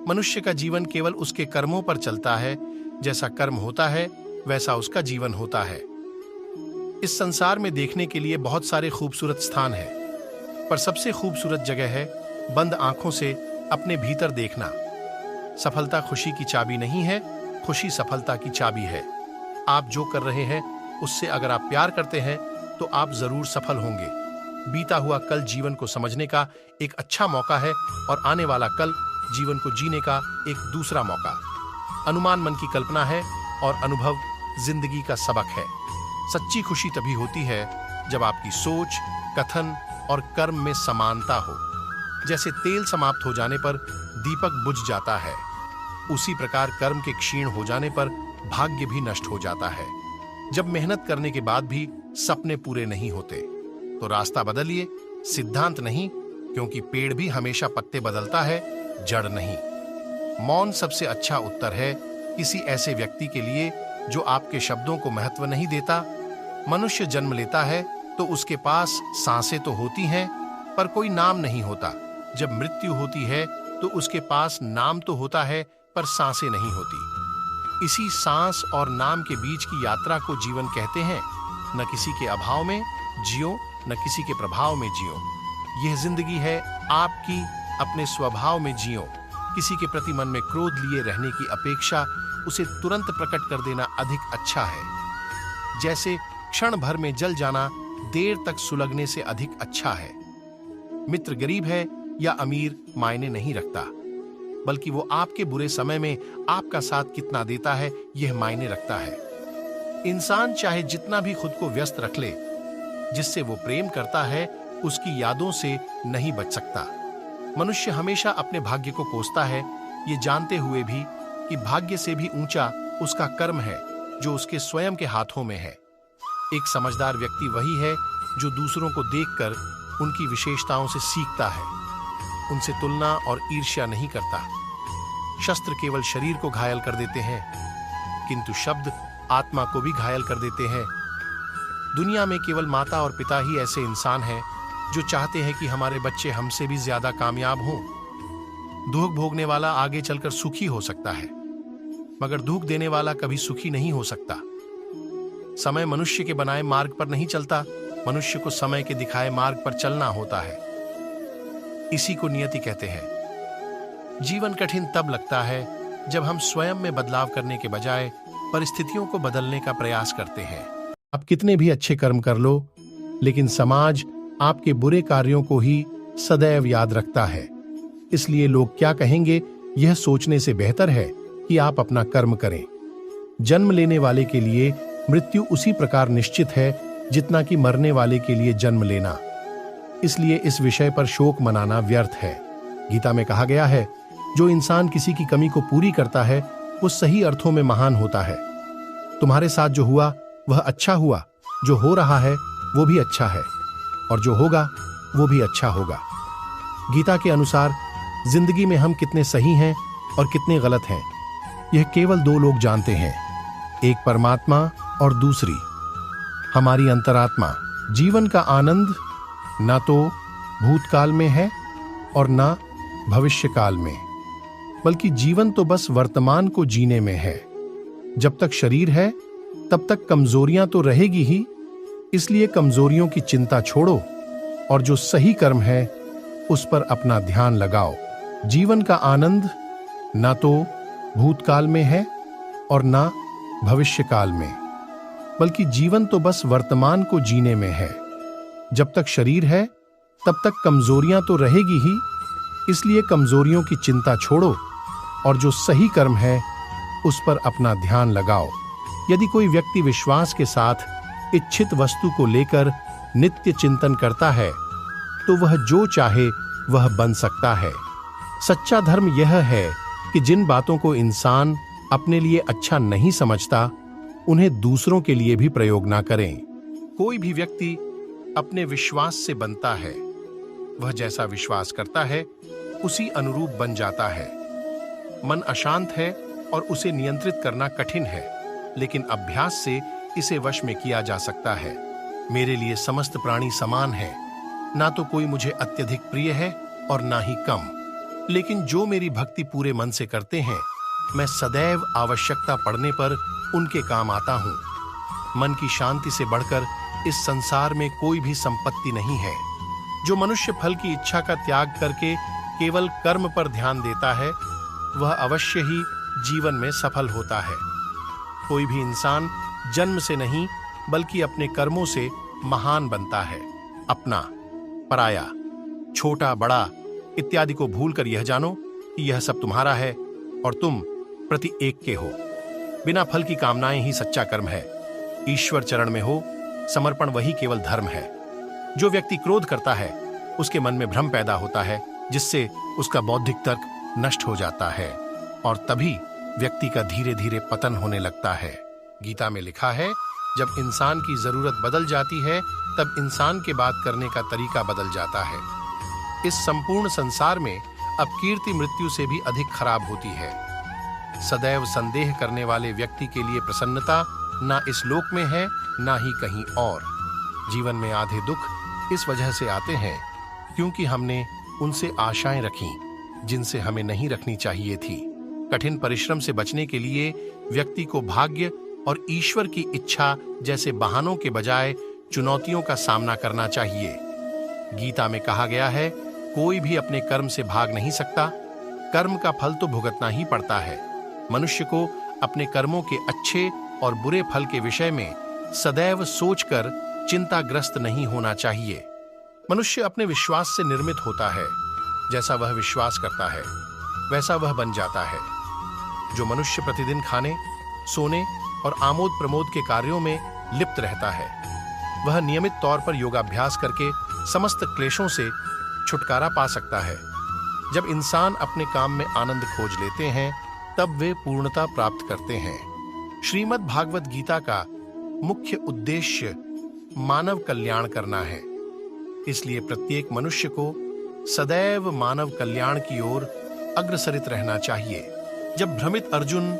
मनुष्य का जीवन केवल उसके कर्मों पर चलता है। जैसा कर्म होता है वैसा उसका जीवन होता है। इस संसार में देखने के लिए बहुत सारे खूबसूरत स्थान हैं, पर सबसे खूबसूरत जगह है बंद आंखों से अपने भीतर देखना। सफलता खुशी की चाबी नहीं है, खुशी सफलता की चाबी है। आप जो कर रहे हैं उससे अगर आप प्यार करते हैं तो आप जरूर सफल होंगे। बीता हुआ कल जीवन को समझने का एक अच्छा मौका है और आने वाला कल जीवन को जीने का एक दूसरा मौका। अनुमान मन की कल्पना है और अनुभव जिंदगी का सबक है। सच्ची खुशी तभी होती है जब आपकी सोच, कथन और कर्म में समानता हो। जैसे तेल समाप्त हो जाने पर दीपक बुझ जाता है, उसी प्रकार कर्म के क्षीण हो जाने पर भाग्य भी नष्ट हो जाता है। जब मेहनत करने के बाद भी सपने पूरे नहीं होते तो रास्ता बदलिए, सिद्धांत नहीं, क्योंकि पेड़ भी हमेशा पत्ते बदलता है, जड़ नहीं। मौन सबसे अच्छा उत्तर है किसी ऐसे व्यक्ति के लिए जो आपके शब्दों को महत्व नहीं देता। मनुष्य जन्म लेता है तो उसके पास सांसें तो होती हैं, पर कोई नाम नहीं होता। जब मृत्यु होती है तो उसके पास नाम तो होता है, पर सांसें नहीं होती। इसी सांस और नाम के बीच की यात्रा को जीवन कहते हैं। न किसी के अभाव में जियो, न किसी के प्रभाव में जियो। यह जिंदगी है आपकी, अपने स्वभाव में जियो। किसी के प्रति मन में क्रोध लिए रहने की अपेक्षा उसे तुरंत प्रकट कर देना अधिक अच्छा है। जैसे क्षण भर में जल जाना देर तक सुलगने से अधिक अच्छा है। मित्र गरीब है या अमीर मायने नहीं रखता, बल्कि वो आपके बुरे समय में आपका साथ कितना देता है यह मायने रखता है। इंसान चाहे जितना भी खुद को व्यस्त रख ले, जिससे वो प्रेम करता है उसकी यादों से नहीं बच सकता। मनुष्य हमेशा अपने भाग्य को कोसता है, ये जानते हुए भी कि भाग्य से भी ऊंचा उसका कर्म है जो उसके स्वयं के हाथों में है। एक समझदार व्यक्ति वही है जो दूसरों को देखकर उनकी विशेषताओं से सीखता है, उनसे तुलना और ईर्ष्या नहीं करता। शस्त्र केवल शरीर को घायल कर देते हैं, किंतु शब्द आत्मा को भी घायल कर देते हैं। दुनिया में केवल माता और पिता ही ऐसे इंसान हैं जो चाहते हैं कि हमारे बच्चे हमसे भी ज्यादा कामयाब हों। दुख भोगने वाला आगे चलकर सुखी हो सकता है, मगर दुख देने वाला कभी सुखी नहीं हो सकता। समय मनुष्य के बनाए मार्ग पर नहीं चलता, मनुष्य को समय के दिखाए मार्ग पर चलना होता है। इसी को नियति कहते हैं। जीवन कठिन तब लगता है जब हम स्वयं में बदलाव करने के बजाय परिस्थितियों को बदलने का प्रयास करते हैं। आप कितने भी अच्छे कर्म कर लो, लेकिन समाज आपके बुरे कार्यों को ही सदैव याद रखता है। इसलिए लोग क्या कहेंगे यह सोचने से बेहतर है कि आप अपना कर्म करें। जन्म लेने वाले के लिए मृत्यु उसी प्रकार निश्चित है जितना कि मरने वाले के लिए जन्म लेना। इसलिए इस विषय पर शोक मनाना व्यर्थ है। गीता में कहा गया है, जो इंसान किसी की कमी को पूरी करता है वो सही अर्थों में महान होता है। तुम्हारे साथ जो हुआ वह अच्छा हुआ, जो हो रहा है वो भी अच्छा है, और जो होगा वो भी अच्छा होगा। गीता के अनुसार जिंदगी में हम कितने सही हैं और कितने गलत हैं यह केवल दो लोग जानते हैं, एक परमात्मा और दूसरी हमारी अंतरात्मा। जीवन का आनंद ना तो भूतकाल में है और ना भविष्यकाल में, बल्कि जीवन तो बस वर्तमान को जीने में है। जब तक शरीर है तब तक कमजोरियां तो रहेगी ही, इसलिए कमजोरियों की चिंता छोड़ो और जो सही कर्म है उस पर अपना ध्यान लगाओ। जीवन का आनंद ना तो भूतकाल में है और ना भविष्यकाल में, बल्कि जीवन तो बस वर्तमान को जीने में है। जब तक शरीर है तब तक कमजोरियां तो रहेगी ही, इसलिए कमजोरियों की चिंता छोड़ो और जो सही कर्म है उस पर अपना ध्यान लगाओ। यदि कोई व्यक्ति विश्वास के साथ इच्छित वस्तु को लेकर नित्य चिंतन करता है तो वह जो चाहे वह बन सकता है। सच्चा धर्म यह है कि जिन बातों को इंसान अपने लिए अच्छा नहीं समझता उन्हें दूसरों के लिए भी प्रयोग ना करें। कोई भी व्यक्ति अपने विश्वास से बनता है, वह जैसा विश्वास करता है उसी अनुरूप बन जाता है। मन अशांत है और उसे नियंत्रित करना कठिन है, लेकिन अभ्यास से इसे वश में किया जा सकता है। मेरे लिए समस्त प्राणी समान है, ना तो कोई मुझे अत्यधिक प्रिय है और ना ही कम। लेकिन जो मेरी भक्ति पूरे मन से करते हैं, मैं सदैव आवश्यकता पड़ने पर उनके काम आता हूँ। मन की शांति से बढ़कर इस संसार में कोई भी संपत्ति नहीं है। जो मनुष्य फल की इच्छा का त्याग करके केवल कर्म पर ध्यान देता है, वह अवश्य ही जीवन में सफल होता है। कोई भी इंसान जन्म से नहीं बल्कि अपने कर्मों से महान बनता है। अपना, पराया, छोटा बड़ा इत्यादि को भूलकर यह जानो कि यह सब तुम्हारा है और तुम प्रति एक के हो। बिना फल की कामनाएं ही सच्चा कर्म है। ईश्वर चरण में हो समर्पण वही केवल धर्म है। जो व्यक्ति क्रोध करता है, उसके मन में भ्रम पैदा होता है, जिससे उसका बौद्धिक तर्क नष्ट हो जाता है और तभी व्यक्ति का धीरे धीरे पतन होने लगता है। गीता में लिखा है, जब इंसान की जरूरत बदल जाती है, तब इंसान के बात करने का तरीका बदल जाता है। इस संपूर्ण संसार में अब कीर्ति मृत्यु से भी अधिक खराब होती है। सदैव संदेह करने वाले व्यक्ति के लिए प्रसन्नता ना इस लोक में है, ना ही कहीं और। जीवन में आधे दुख इस वजह से आते हैं क्योंकि हमने उनसे आशाएं रखीं जिनसे हमें नहीं रखनी चाहिए थी। कठिन परिश्रम से बचने के लिए व्यक्ति को भाग्य और ईश्वर की इच्छा जैसे बहानों के बजाय चुनौतियों का सामना करना चाहिए। गीता में कहा गया है, कोई भी अपने कर्म से भाग नहीं सकता। कर्म का फल तो भुगतना ही पड़ता है। मनुष्य को अपने कर्मों के अच्छे और बुरे फल के विषय में सदैव सोचकर चिंताग्रस्त नहीं होना चाहिए। मनुष्य अपने विश्वास से निर्मित होता है। जैसा वह विश्वास करता है, वैसा वह बन जाता है। जो मनुष्य प्रतिदिन खाने, सोने और आमोद प्रमोद के कार्यों में लिप्त रहता है, वह नियमित तौर पर योगाभ्यास करके समस्त क्लेशों से छुटकारा पा सकता है। जब इंसान अपने काम में आनंद खोज लेते हैं, तब वे पूर्णता प्राप्त करते हैं। श्रीमद् भागवत गीता का मुख्य उद्देश्य मानव कल्याण करना है। इसलिए प्रत्येक मनुष्य को सदैव मानव कल्याण की ओर अग्रसरित रहना चाहिए। जब भ्रमित अर्जुन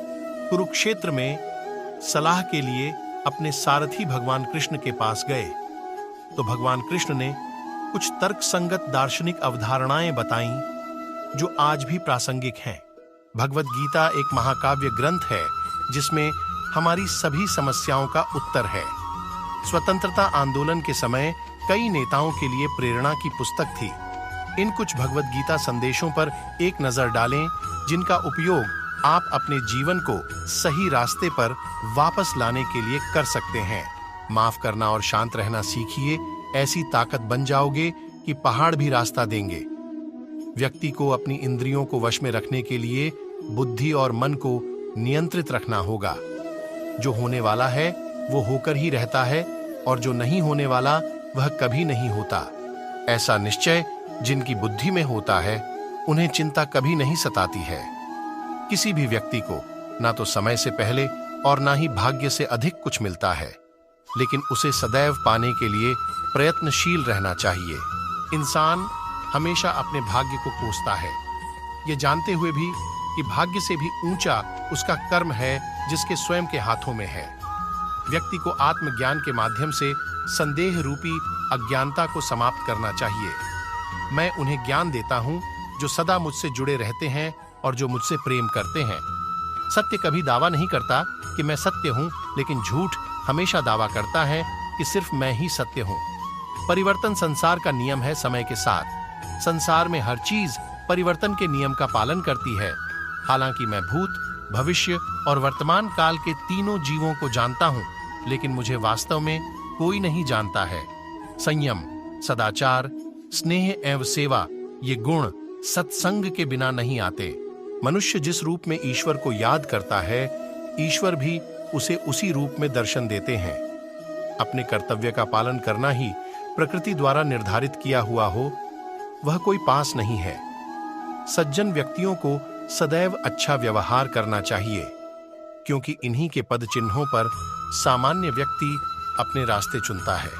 कुरुक्षेत्र में सलाह के लिए अपने सारथी भगवान कृष्ण के पास गए, तो भगवान कृष्ण ने कुछ तर्कसंगत दार्शनिक अवधारणाएं बताईं जो आज भी प्रासंगिक हैं। भगवत गीता एक महाकाव्य ग्रंथ है जिसमें हमारी सभी समस्याओं का उत्तर है। स्वतंत्रता आंदोलन के समय कई नेताओं के लिए प्रेरणा की पुस्तक थी। इन कुछ भगवत गीता संदेशों पर एक नजर डालें जिनका उपयोग आप अपने जीवन को सही रास्ते पर वापस लाने के लिए कर सकते हैं। माफ करना और शांत रहना सीखिए। ऐसी ताकत बन जाओगे कि पहाड़ भी रास्ता देंगे। व्यक्ति को अपनी इंद्रियों को वश में रखने के लिए बुद्धि और मन को नियंत्रित रखना होगा। जो होने वाला है वो होकर ही रहता है और जो नहीं होने वाला वह कभी नहीं होता। ऐसा निश्चय जिनकी बुद्धि में होता है, उन्हें चिंता कभी नहीं सताती है। किसी भी व्यक्ति को ना तो समय से पहले और ना ही भाग्य से अधिक कुछ मिलता है, लेकिन उसे सदैव पाने के लिए प्रयत्नशील रहना चाहिए। इंसान हमेशा अपने भाग्य को कोसता है, ये जानते हुए भी कि भाग्य से भी ऊंचा उसका कर्म है जिसके स्वयं के हाथों में है। व्यक्ति को आत्मज्ञान के माध्यम से संदेह रूपी अज्ञानता को समाप्त करना चाहिए। मैं उन्हें ज्ञान देता हूं जो सदा मुझसे जुड़े रहते हैं और जो मुझसे प्रेम करते हैं। सत्य कभी दावा नहीं करता कि मैं सत्य हूं, लेकिन झूठ हमेशा दावा करता है कि सिर्फ मैं ही सत्य हूं। परिवर्तन संसार का नियम है। समय के साथ संसार में हर चीज परिवर्तन के नियम का पालन करती है। हालांकि मैं भूत, भविष्य और वर्तमान काल के तीनों जीवों को जानता हूं, लेकिन मुझे वास्तव में कोई नहीं जानता है। संयम, सदाचार, स्नेह एवं सेवा, ये गुण सत्संग के बिना नहीं आते। मनुष्य जिस रूप में ईश्वर को याद करता है, ईश्वर भी उसे उसी रूप में दर्शन देते हैं। अपने कर्तव्य का पालन करना ही प्रकृति द्वारा निर्धारित किया हुआ हो, वह कोई पास नहीं है। सज्जन व्यक्तियों को सदैव अच्छा व्यवहार करना चाहिए, क्योंकि इन्हीं के पद चिन्हों पर सामान्य व्यक्ति अपने रास्ते चुनता है।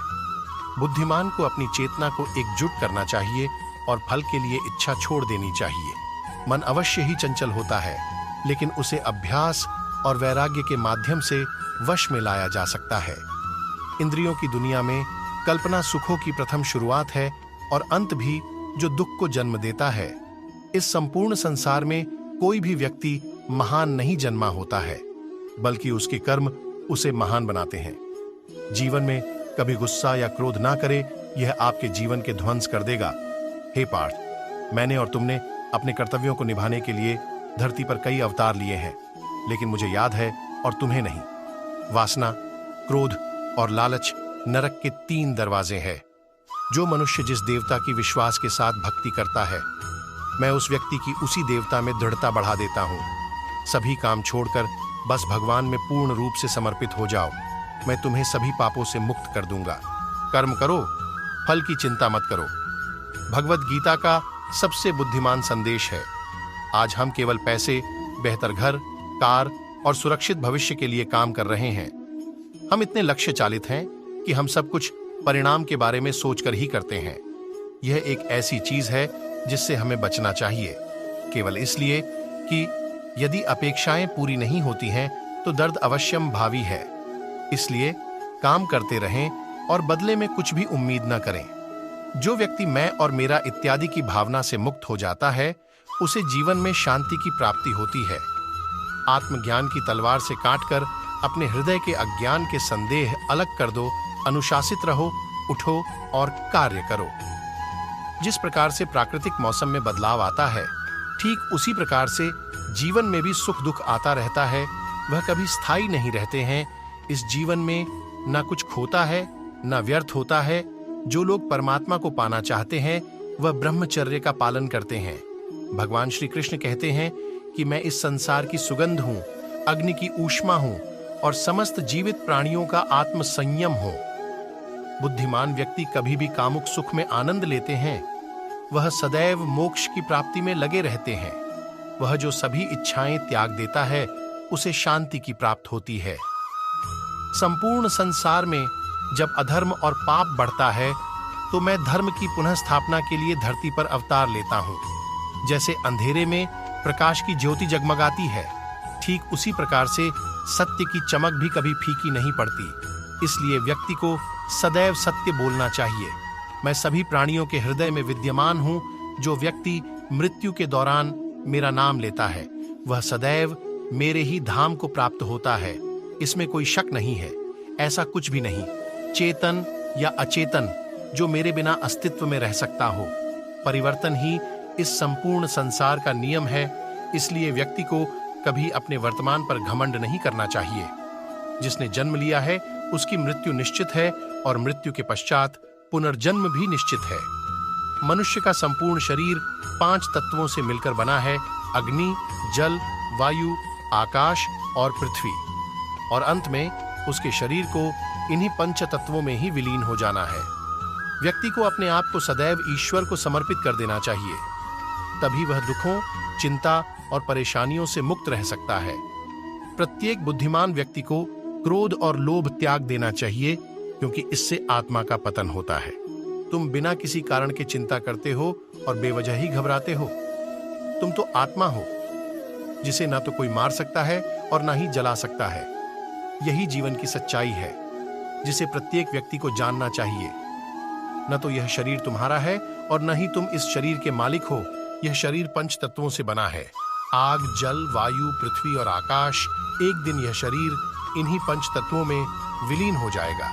बुद्धिमान को अपनी चेतना को एकजुट करना चाहिए और फल के लिए इच्छा छोड़ देनी चाहिए। मन अवश्य ही चंचल होता है, लेकिन उसे अभ्यास और वैराग्य के माध्यम से वश में लाया जा सकता है। इंद्रियों की दुनिया में कल्पना सुखों की प्रथम शुरुआत है और अंत भी जो दुख को जन्म देता है। इस संपूर्ण संसार में कोई भी व्यक्ति महान नहीं जन्मा होता है, बल्कि उसके कर्म उसे महान बनाते हैं। जीवन में कभी गुस्सा या क्रोध ना करे, यह आपके जीवन के ध्वंस कर देगा। हे पार्थ, मैंने और तुमने अपने कर्तव्यों को निभाने के लिए धरती पर कई अवतार लिए हैं, लेकिन मुझे याद है और तुम्हें नहीं। वासना, क्रोध और लालच नरक के 3 दरवाजे हैं। जो मनुष्य जिस देवता की विश्वास के साथ भक्ति करता है, मैं उस व्यक्ति की उसी देवता में दृढ़ता बढ़ा देता हूं। सभी काम छोड़कर बस भगवान में पूर्ण रूप से समर्पित हो जाओ, मैं तुम्हें सभी पापों से मुक्त कर दूंगा। कर्म करो, फल की चिंता मत करो। भगवत गीता का सबसे बुद्धिमान संदेश है। आज हम केवल पैसे, बेहतर घर, कार और सुरक्षित भविष्य के लिए काम कर रहे हैं। हम इतने लक्ष्य चालित हैं कि हम सब कुछ परिणाम के बारे में सोचकर ही करते हैं। यह एक ऐसी चीज है जिससे हमें बचना चाहिए, केवल इसलिए कि यदि अपेक्षाएं पूरी नहीं होती हैं तो दर्द अवश्यम भावी है। इसलिए काम करते रहें और बदले में कुछ भी उम्मीद न करें। जो व्यक्ति मैं और मेरा इत्यादि की भावना से मुक्त हो जाता है, उसे जीवन में शांति की प्राप्ति होती है। आत्मज्ञान की तलवार से काटकर अपने हृदय के अज्ञान के संदेह अलग कर दो। अनुशासित रहो, उठो और कार्य करो। जिस प्रकार से प्राकृतिक मौसम में बदलाव आता है, ठीक उसी प्रकार से जीवन में भी सुख दुख आता रहता है। वह कभी स्थायी नहीं रहते हैं। इस जीवन में ना कुछ खोता है, ना व्यर्थ होता है। जो लोग परमात्मा को पाना चाहते हैं, वह ब्रह्मचर्य का पालन करते हैं। भगवान श्री कृष्ण कहते हैं कि मैं इस संसार की सुगंध हूं, अग्नि की ऊष्मा हूं और समस्त जीवित प्राणियों का आत्म संयम हूं। बुद्धिमान व्यक्ति कभी भी कामुक सुख में आनंद लेते हैं। वह सदैव मोक्ष की प्राप्ति में लगे रहते हैं। वह जो सभी इच्छाएं त्याग देता है, उसे शांति की प्राप्त होती है। संपूर्ण संसार में जब अधर्म और पाप बढ़ता है, तो मैं धर्म की पुनः स्थापना के लिए धरती पर अवतार लेता हूं। जैसे अंधेरे में प्रकाश की ज्योति जगमगाती है, ठीक उसी प्रकार से सत्य की चमक भी कभी फीकी नहीं पड़ती। इसलिए व्यक्ति को सदैव सत्य बोलना चाहिए। मैं सभी प्राणियों के हृदय में विद्यमान हूं। जो व्यक्ति मृत्यु के दौरान मेरा नाम लेता है, वह सदैव मेरे ही धाम को प्राप्त होता है। इसमें कोई शक नहीं है। ऐसा कुछ भी नहीं, चेतन या अचेतन, जो मेरे बिना अस्तित्व में रह सकता हो। परिवर्तन ही इस संपूर्ण संसार का नियम है। इसलिए व्यक्ति को कभी अपने वर्तमान पर घमंड नहीं करना चाहिए। जिसने जन्म लिया है, उसकी मृत्यु निश्चित है और मृत्यु के पश्चात पुनर्जन्म भी निश्चित है। मनुष्य का संपूर्ण शरीर 5 तत्वों से मिलकर बना है: अग्नि, जल, वायु, आकाश और पृथ्वी। और अंत में उसके शरीर को इन्हीं 5 तत्वों में ही विलीन हो जाना है। व्यक्ति को अपने आप को सदैव ईश्वर को समर्पित कर देना चाहिए। तभी वह दुखों, चिंता और परेशानियों से मुक्त रह सकता है। प्रत्येक बुद्धिमान व्यक्ति को क्रोध और लोभ त्याग देना चाहिए, क्योंकि इससे आत्मा का पतन होता है। तुम बिना किसी कारण की चिंता करते हो और बेवजह ही घबराते हो। तुम तो आत्मा हो, जिसे ना तो कोई मार सकता है और ना ही जला सकता है। यही जीवन की सच्चाई है, जिसे प्रत्येक व्यक्ति को जानना चाहिए। न तो यह शरीर तुम्हारा है और न ही तुम इस शरीर के मालिक हो। यह शरीर 5 तत्वों से बना है: आग, जल, वायु, पृथ्वी और आकाश। एक दिन यह शरीर इन्हीं 5 तत्वों में विलीन हो जाएगा।